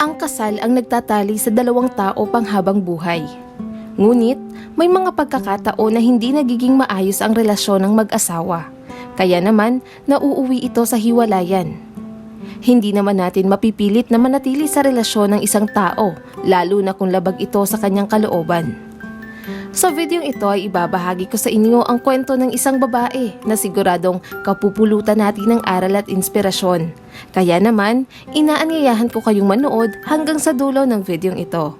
Ang kasal ang nagtatali sa dalawang tao panghabang buhay. Ngunit, may mga pagkakataon na hindi nagiging maayos ang relasyon ng mag-asawa. Kaya naman, nauuwi ito sa hiwalayan. Hindi naman natin mapipilit na manatili sa relasyon ng isang tao, lalo na kung labag ito sa kanyang kalooban. Sa videong ito ay ibabahagi ko sa inyo ang kwento ng isang babae na siguradong kapupulutan natin ng aral at inspirasyon. Kaya naman, inaanyayahan ko kayong manood hanggang sa dulo ng videong ito.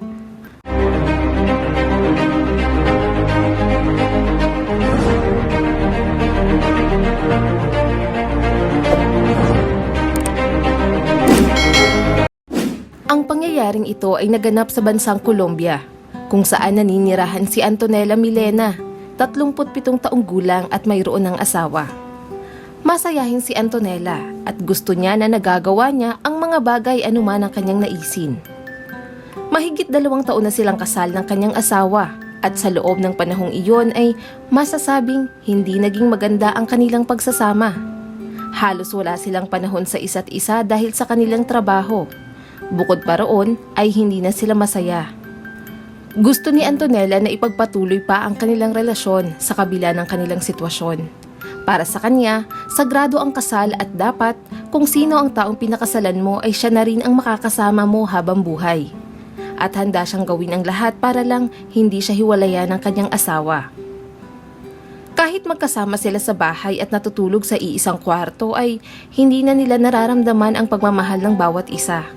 Ang pangyayaring ito ay naganap sa bansang Colombia, kung saan naninirahan si Antonella Milena, 37 taong gulang at mayroon ng asawa. Masayahin si Antonella at gusto niya na nagagawa niya ang mga bagay anuman ang kanyang naisin. Mahigit 2 taon na silang kasal ng kanyang asawa at sa loob ng panahong iyon ay masasabing hindi naging maganda ang kanilang pagsasama. Halos wala silang panahon sa isa't isa dahil sa kanilang trabaho. Bukod pa roon ay hindi na sila masaya. Gusto ni Antonella na ipagpatuloy pa ang kanilang relasyon sa kabila ng kanilang sitwasyon. Para sa kanya, sagrado ang kasal at dapat kung sino ang taong pinakasalan mo ay siya na rin ang makakasama mo habang buhay. At handa siyang gawin ang lahat para lang hindi siya hiwalayan ng kanyang asawa. Kahit magkasama sila sa bahay at natutulog sa iisang kwarto ay hindi na nila nararamdaman ang pagmamahal ng bawat isa.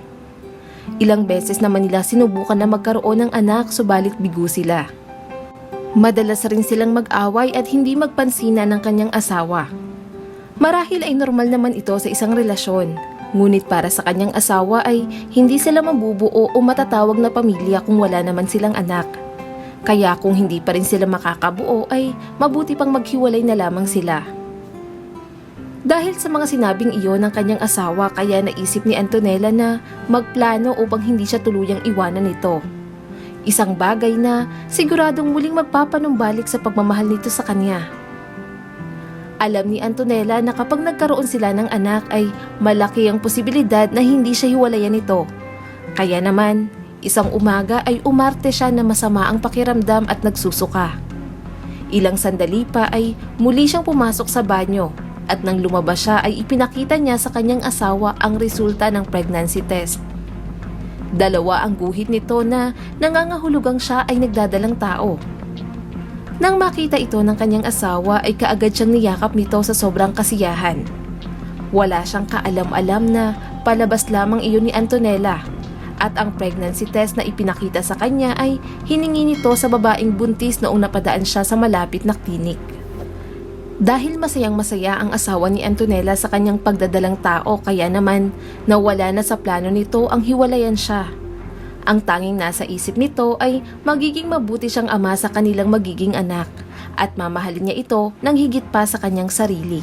Ilang beses naman nila sinubukan na magkaroon ng anak subalit bigo sila. Madalas rin silang mag-away at hindi magpansinan ng kanyang asawa. Marahil ay normal naman ito sa isang relasyon, ngunit para sa kanyang asawa ay hindi sila mabubuo o matatawag na pamilya kung wala naman silang anak. Kaya kung hindi pa rin sila makakabuo ay mabuti pang maghiwalay na lamang sila. Dahil sa mga sinabing iyon ng kanyang asawa kaya naisip ni Antonella na magplano upang hindi siya tuluyang iwanan nito. Isang bagay na siguradong muling magpapanumbalik sa pagmamahal nito sa kanya. Alam ni Antonella na kapag nagkaroon sila ng anak ay malaki ang posibilidad na hindi siya hiwalayan nito. Kaya naman, isang umaga ay umarte siya na masama ang pakiramdam at nagsusuka. Ilang sandali pa ay muli siyang pumasok sa banyo. At nang lumabas siya ay ipinakita niya sa kanyang asawa ang resulta ng pregnancy test. 2 ang guhit nito na nangangahulugang siya ay nagdadalang tao. Nang makita ito ng kanyang asawa ay kaagad siyang niyakap nito sa sobrang kasiyahan. Wala siyang kaalam-alam na palabas lamang iyon ni Antonella at ang pregnancy test na ipinakita sa kanya ay hiningi nito sa babaeng buntis noong napadaan siya sa malapit na klinik. Dahil masayang-masaya ang asawa ni Antonella sa kanyang pagdadalang tao kaya naman nawala na sa plano nito ang hiwalayan siya. Ang tanging nasa isip nito ay magiging mabuti siyang ama sa kanilang magiging anak at mamahalin niya ito ng higit pa sa kanyang sarili.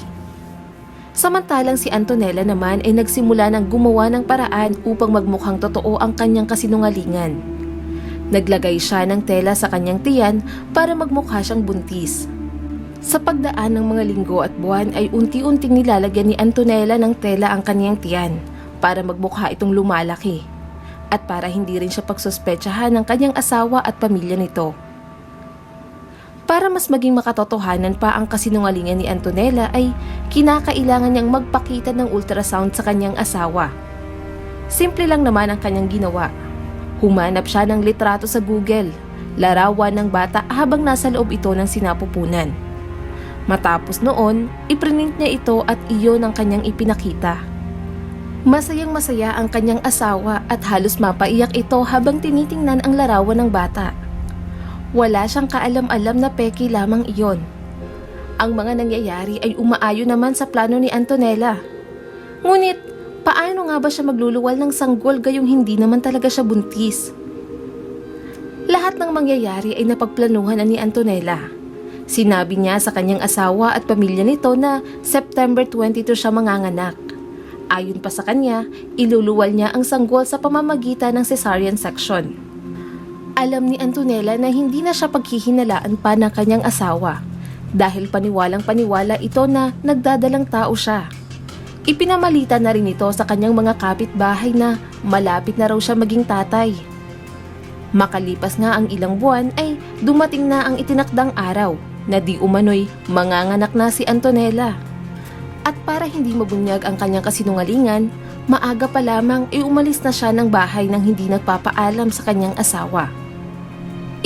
Samantalang si Antonella naman ay nagsimula ng gumawa ng paraan upang magmukhang totoo ang kanyang kasinungalingan. Naglagay siya ng tela sa kanyang tiyan para magmukha siyang buntis. Sa pagdaan ng mga linggo at buwan ay unti-unting nilalagyan ni Antonella ng tela ang kanyang tiyan para magmukha itong lumalaki at para hindi rin siya pagsuspetsahan ng kanyang asawa at pamilya nito. Para mas maging makatotohanan pa ang kasinungalingan ni Antonella ay kinakailangan niyang magpakita ng ultrasound sa kanyang asawa. Simple lang naman ang kanyang ginawa. Humanap siya ng litrato sa Google, larawan ng bata habang nasa loob ito ng sinapupunan. Matapos noon, iprint niya ito at iyon ang kanyang ipinakita. Masayang-masaya ang kanyang asawa at halos mapaiyak ito habang tinitingnan ang larawan ng bata. Wala siyang kaalam-alam na peke lamang iyon. Ang mga nangyayari ay umaayon naman sa plano ni Antonella. Ngunit, paano nga ba siya magluluwal ng sanggol gayong hindi naman talaga siya buntis? Lahat ng mangyayari ay napagplanuhan na ni Antonella. Sinabi niya sa kanyang asawa at pamilya nito na September 22 siya manganganak. Ayon pa sa kanya, iluluwal niya ang sanggol sa pamamagitan ng cesarean section. Alam ni Antonella na hindi na siya paghihinalaan pa ng kanyang asawa dahil paniwalang-paniwala ito na nagdadalang tao siya. Ipinamalita na rin ito sa kanyang mga kapitbahay na malapit na raw siya maging tatay. Makalipas nga ang ilang buwan ay dumating na ang itinakdang araw na di umano'y manganganak na si Antonella. At para hindi mabunyag ang kanyang kasinungalingan, maaga pa lamang ay umalis na siya ng bahay nang hindi nagpapaalam sa kanyang asawa.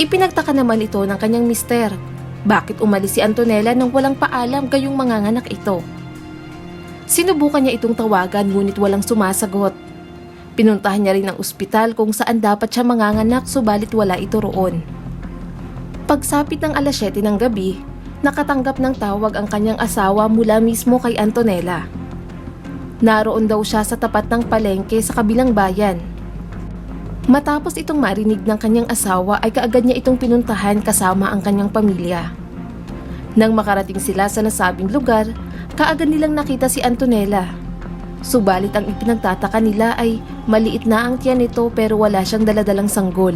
Ipinagtaka naman ito ng kanyang mister. Bakit umalis si Antonella nang walang paalam gayong manganganak ito? Sinubukan niya itong tawagan ngunit walang sumasagot. Pinuntahan niya rin ang ospital kung saan dapat siya manganganak subalit wala ito roon. Pagsapit ng 7:00 ng gabi, nakatanggap ng tawag ang kanyang asawa mula mismo kay Antonella. Naroon daw siya sa tapat ng palengke sa kabilang bayan. Matapos itong marinig ng kanyang asawa ay kaagad niya itong pinuntahan kasama ang kanyang pamilya. Nang makarating sila sa nasabing lugar, kaagad nilang nakita si Antonella. Subalit ang ipinagtataka nila ay maliit na ang tiyan nito pero wala siyang daladalang sanggol.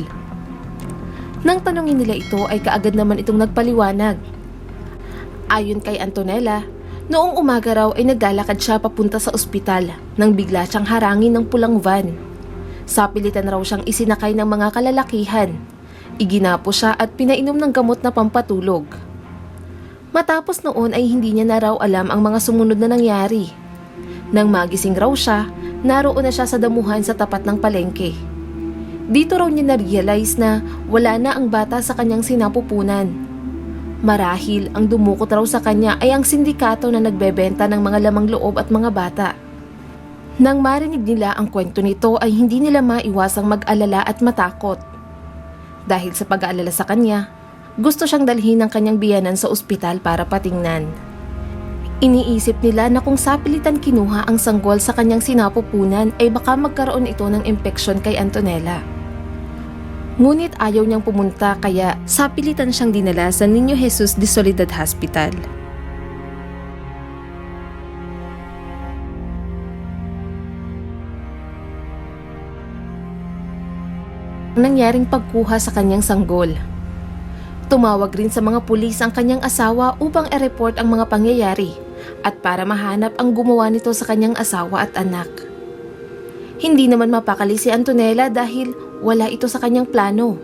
Nang tanungin nila ito ay kaagad naman itong nagpaliwanag. Ayon kay Antonella, noong umaga raw ay naglalakad siya papunta sa ospital nang bigla siyang harangin ng pulang van. Sapilitan raw siyang isinakay ng mga kalalakihan. Iginapo siya at pinainom ng gamot na pampatulog. Matapos noon ay hindi niya na raw alam ang mga sumunod na nangyari. Nang magising raw siya, naroon na siya sa damuhan sa tapat ng palengke. Dito raw niya na-realize na wala na ang bata sa kanyang sinapupunan. Marahil ang dumukot raw sa kanya ay ang sindikato na nagbebenta ng mga lamang loob at mga bata. Nang marinig nila ang kwento nito ay hindi nila maiwasang mag-alala at matakot. Dahil sa pag-aalala sa kanya, gusto siyang dalhin ng kanyang biyanan sa ospital para patingnan. Iniisip nila na kung sapilitan kinuha ang sanggol sa kanyang sinapupunan ay baka magkaroon ito ng impeksyon kay Antonella. Ngunit ayaw niyang pumunta kaya sapilitan siyang dinala sa Niño Jesus de Soledad Hospital. Nangyaring pagkuha sa kanyang sanggol. Tumawag rin sa mga pulis ang kanyang asawa upang i-report ang mga pangyayari at para mahanap ang gumawa nito sa kanyang asawa at anak. Hindi naman mapakali si Antonella dahil wala ito sa kanyang plano.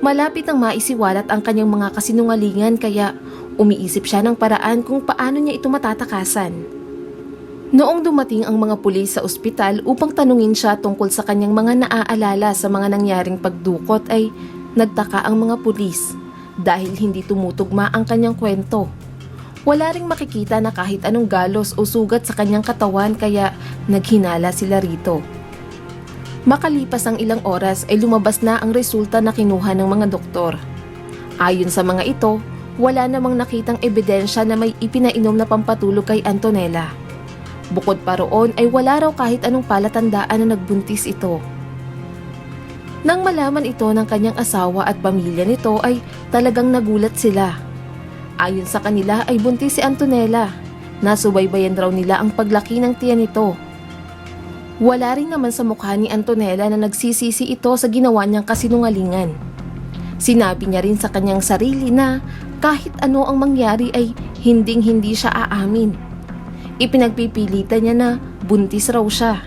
Malapit nang maisiwalat ang kanyang mga kasinungalingan kaya umiisip siya ng paraan kung paano niya ito matatakasan. Noong dumating ang mga pulis sa ospital upang tanungin siya tungkol sa kanyang mga naaalala sa mga nangyaring pagdukot ay nagtaka ang mga pulis dahil hindi tumutugma ang kanyang kwento. Wala ring makikita na kahit anong galos o sugat sa kanyang katawan kaya naghinala sila rito. Makalipas ang ilang oras ay lumabas na ang resulta na kinuha ng mga doktor. Ayon sa mga ito, wala namang nakitang ebidensya na may ipinainom na pampatulog kay Antonella. Bukod pa roon ay wala raw kahit anong palatandaan na nagbuntis ito. Nang malaman ito ng kanyang asawa at pamilya nito ay talagang nagulat sila. Ayon sa kanila ay buntis si Antonella. Nasubaybayan raw nila ang paglaki ng tiyan nito. Wala rin naman sa mukha ni Antonella na nagsisisi ito sa ginawa niyang kasinungalingan. Sinabi niya rin sa kanyang sarili na kahit ano ang mangyari ay hinding-hindi siya aamin. Ipinagpipilitan niya na buntis raw siya.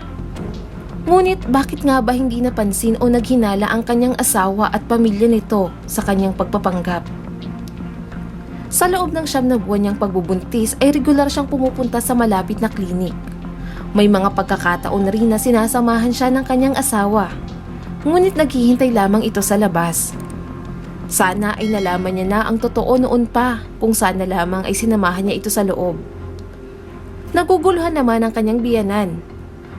Ngunit bakit nga ba hindi napansin o naghinala ang kanyang asawa at pamilya nito sa kanyang pagpapanggap? Sa loob ng 9 na buwan niyang pagbubuntis ay regular siyang pumupunta sa malapit na klinik. May mga pagkakataon na rin na sinasamahan siya ng kanyang asawa. Ngunit naghihintay lamang ito sa labas. Sana ay nalaman niya na ang totoo noon pa kung sana lamang ay sinamahan niya ito sa loob. Naguguluhan naman ang kanyang biyanan.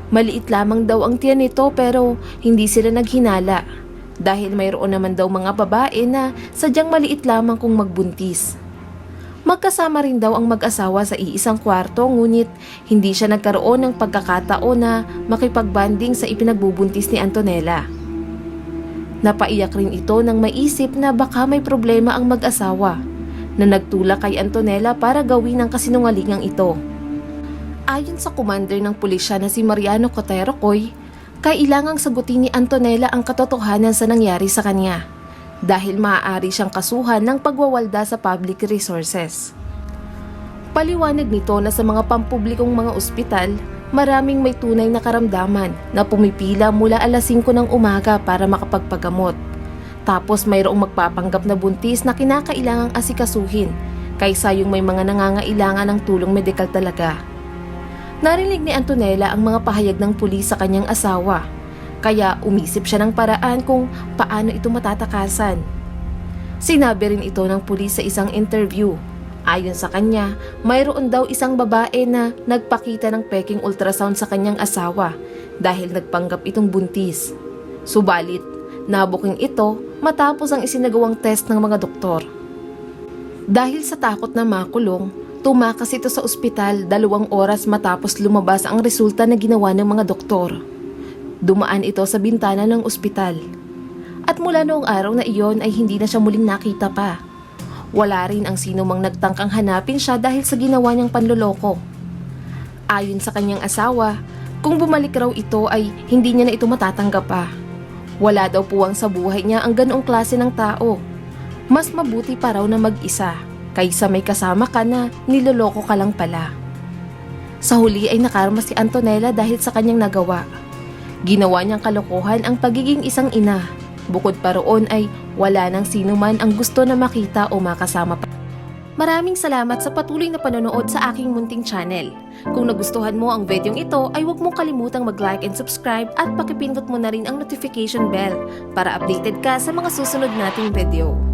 Maliit lamang daw ang tiyan nito pero hindi sila naghinala dahil mayroon naman daw mga babae na sadyang maliit lamang kung magbuntis. Magkasama rin daw ang mag-asawa sa iisang kwarto ngunit hindi siya nagkaroon ng pagkakataon na makipagbanding sa ipinagbubuntis ni Antonella. Napaiyak rin ito nang maisip na baka may problema ang mag-asawa na nagtulak kay Antonella para gawin ang kasinungalingang ito. Ayon sa commander ng pulisya na si Mariano Cotero-Coy, kailangang sagutin ni Antonella ang katotohanan sa nangyari sa kanya dahil maaari siyang kasuhan ng pagwawalda sa public resources. Paliwanag nito na sa mga pampublikong mga ospital, maraming may tunay na karamdaman na pumipila mula alas 5 ng umaga para makapagpagamot. Tapos mayroong magpapanggap na buntis na kinakailangang asikasuhin kaysa yung may mga nangangailangan ng tulong medikal talaga. Narinig ni Antonella ang mga pahayag ng pulis sa kanyang asawa, kaya umisip siya ng paraan kung paano ito matatakasan. Sinabi rin ito ng pulis sa isang interview. Ayon sa kanya, mayroon daw isang babae na nagpakita ng peking ultrasound sa kanyang asawa dahil nagpanggap itong buntis. Subalit, nabuking ito matapos ang isinagawang test ng mga doktor. Dahil sa takot na makulong, tumakas ito sa ospital 2 oras matapos lumabas ang resulta na ginawa ng mga doktor. Dumaan ito sa bintana ng ospital. At mula noong araw na iyon ay hindi na siya muling nakita pa. Wala rin ang sino mang nagtangkang hanapin siya dahil sa ginawa niyang panloloko. Ayon sa kanyang asawa, kung bumalik raw ito ay hindi niya na ito matatanggap pa. Wala daw puwang sa buhay niya ang ganoong klase ng tao. Mas mabuti pa raw na mag-isa kaysa may kasama ka na niloloko ka lang pala. Sa huli ay nakarma si Antonella dahil sa kanyang nagawa. Ginawa niyang kalokohan ang pagiging isang ina. Bukod pa roon ay wala nang sino man ang gusto na makita o makasama pa. Maraming salamat sa patuloy na panonood sa aking munting channel. Kung nagustuhan mo ang videong ito ay huwag mong kalimutang mag-like and subscribe at pakipindot mo na rin ang notification bell para updated ka sa mga susunod nating video.